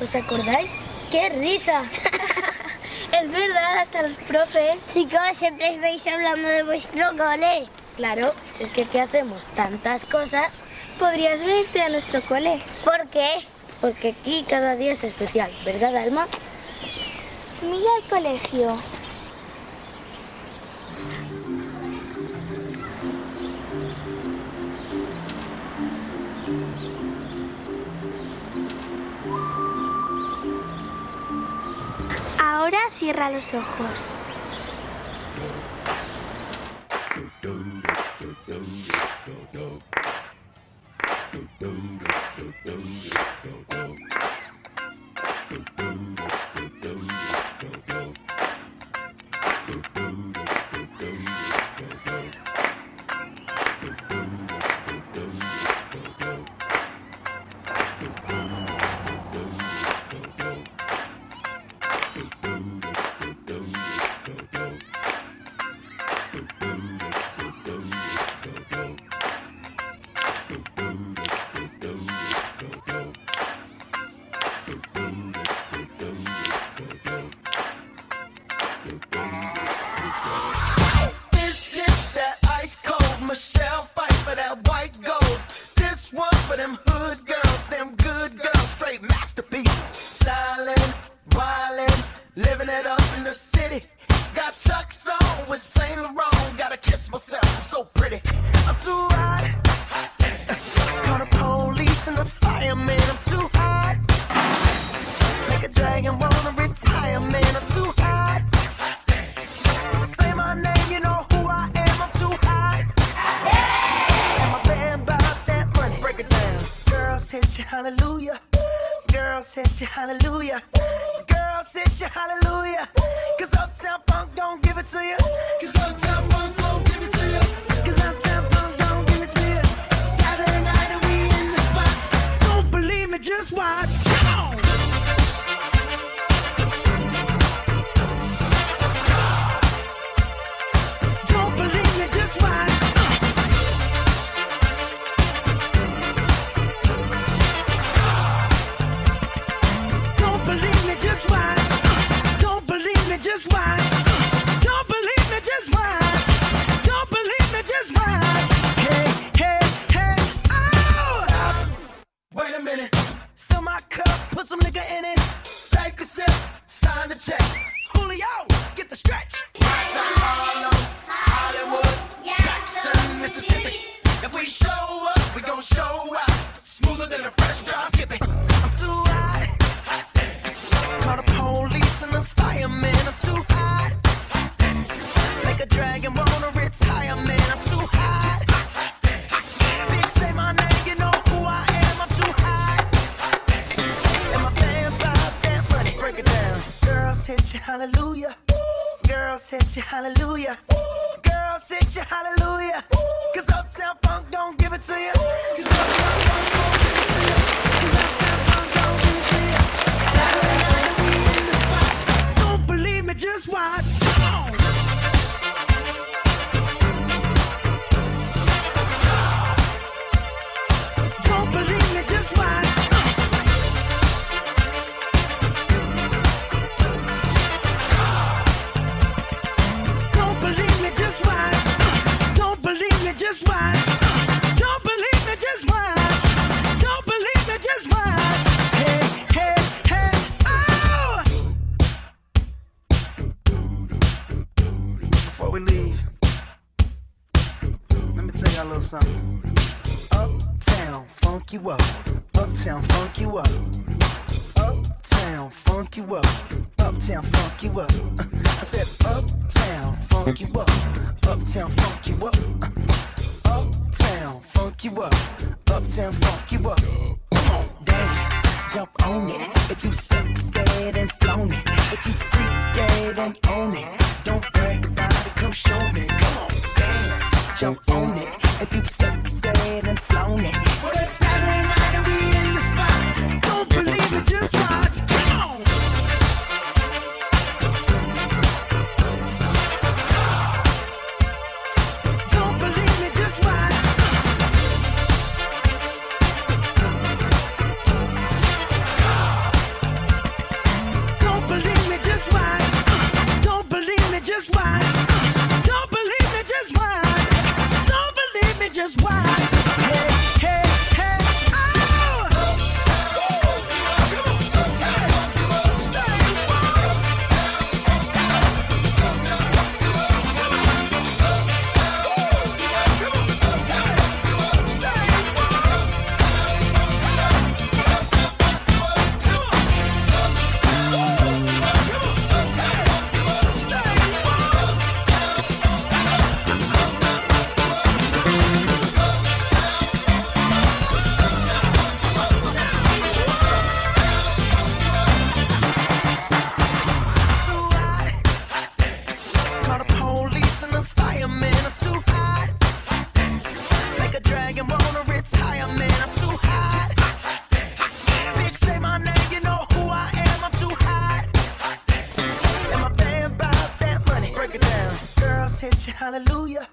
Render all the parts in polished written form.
¿Os acordáis? ¡Qué risa! Es verdad, hasta los profes. Chicos, siempre estáis hablando de vuestro cole. Claro, es que ¿qué hacemos? Tantas cosas. Podrías venirte a nuestro cole. ¿Por qué? Porque aquí cada día es especial, ¿verdad, Alma? Mira el colegio. Ahora cierra los ojos. Hallelujah, girls hit you, hallelujah, girls hit you, hallelujah, 'cause Uptown Funk don't give it to you, 'cause Uptown Funk don't give it to you, 'cause Uptown Funk don't give it to you. Saturday night and we in the spot, don't believe me, just watch. Don't believe me, just watch. Just watch. Don't believe me, just watch. Don't believe me, just watch. Don't believe me, just watch. Hey, hey, hey, oh! Stop. Wait a minute. Fill my cup, put some nigga in it. Take a sip, sign the check. Julio, get the stretch. Harlem, Hollywood, Jackson, Mississippi. If we show up, we gon' show out. Smoother than a fresh drop skipping. I'm too hot. Call the police and the fireman, I'm too hot. Make a dragon wanna retire, man, I'm too hot. Big say my name, you know who I am, I'm too hot. And my band about that money, break it down. Girls hit you, hallelujah. Girls hit you, hallelujah. Girls hit you, hallelujah. 'Cause Uptown Funk don't give it to you. 'Cause Uptown Funk don't give it to you. 'Cause Uptown Funk don't give it to you. Saturday night we in the spot. Don't believe me, just watch. Don't believe me, just watch. Don't believe me, just watch. Don't believe me, just watch. Don't believe me, just watch. Don't believe me, just watch. Hey, hey, hey, oh! Before we leave, let me tell y'all a little something. Uptown, funk you up. Uptown, funk you up. Uptown, funk you up. Uptown, funk you up. I said uptown, funk you up. Uptown, funk you up. Uptown, funk you up. Uptown, funk you up. Come on, dance, jump on it. If you said and flown it. If you freak dead and own it. Don't brag about it, come show me. Come on, dance, jump on it. If you said and flown it. Well, it's Saturday night and we in the spot. Don't believe it, just watch. Come on. Don't believe me, just watch. Girls hit you hallelujah.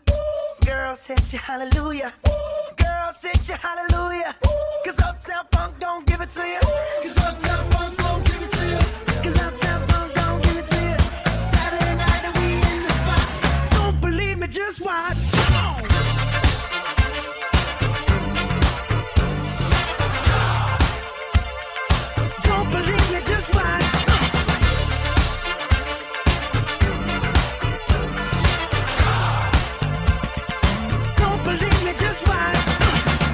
Girls hit you hallelujah. Girls hit you hallelujah. 'Cause Uptown Funk don't give it to you. 'Cause Uptown Funk don't give it to you. 'Cause Uptown Funk don't give it to you. Saturday night and we in the spot. Don't believe me, just watch. Come on. Don't believe me, just watch. Don't believe me, just watch.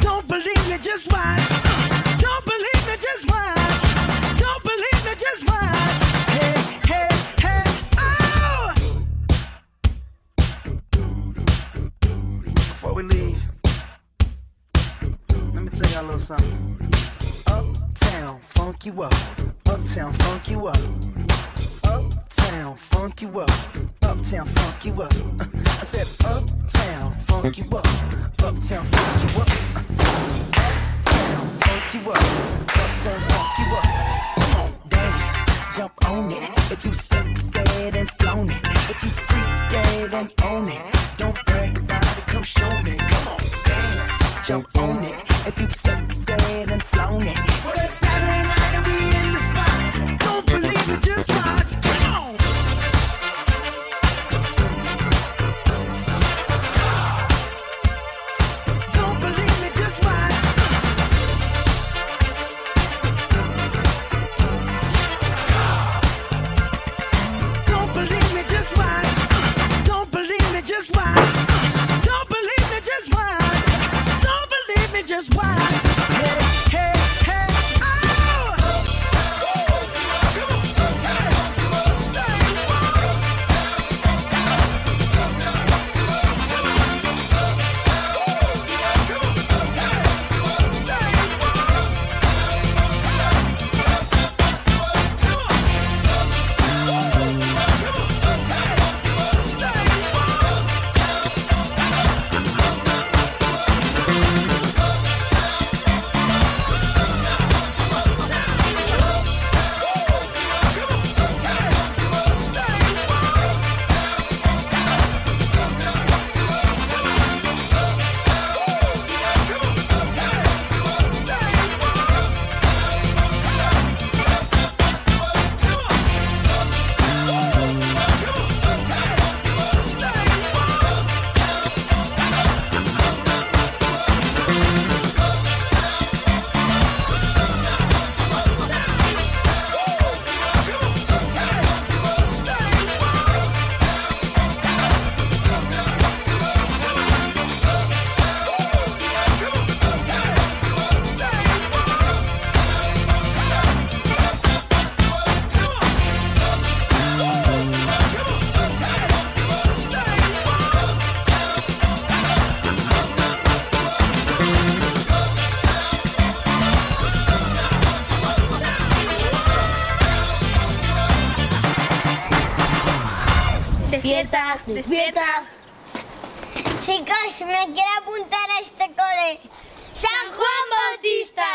Don't believe me, just watch. Don't believe me, just watch. Don't believe me, just watch. Hey, hey, hey, oh! Before we leave, let me tell y'all a little something. Uptown, funk you up. Uptown, funk you up. Uptown, funk you up. Uptown, funk you up. I said uptown, funk you up. Uptown, funk you up. Uptown, funk you up. Uptown, funk you up. Come on, dance, jump on it. If you sexed and flown it. If you freaked and own it. Don't brag about it, come show me. Come on, dance, jump on it. If you sexed and flown it. Well, it's Saturday night and we in the spot. Don't believe it, just watch. Come on. Don't believe me, just watch. Don't believe me, just watch. Don't believe me, just watch. Don't believe me, just watch. Don't believe me, just watch. Hey, hey, hey, oh! Despierta, despierta. Chicos, me quiero apuntar a este cole. ¡San Juan Bautista!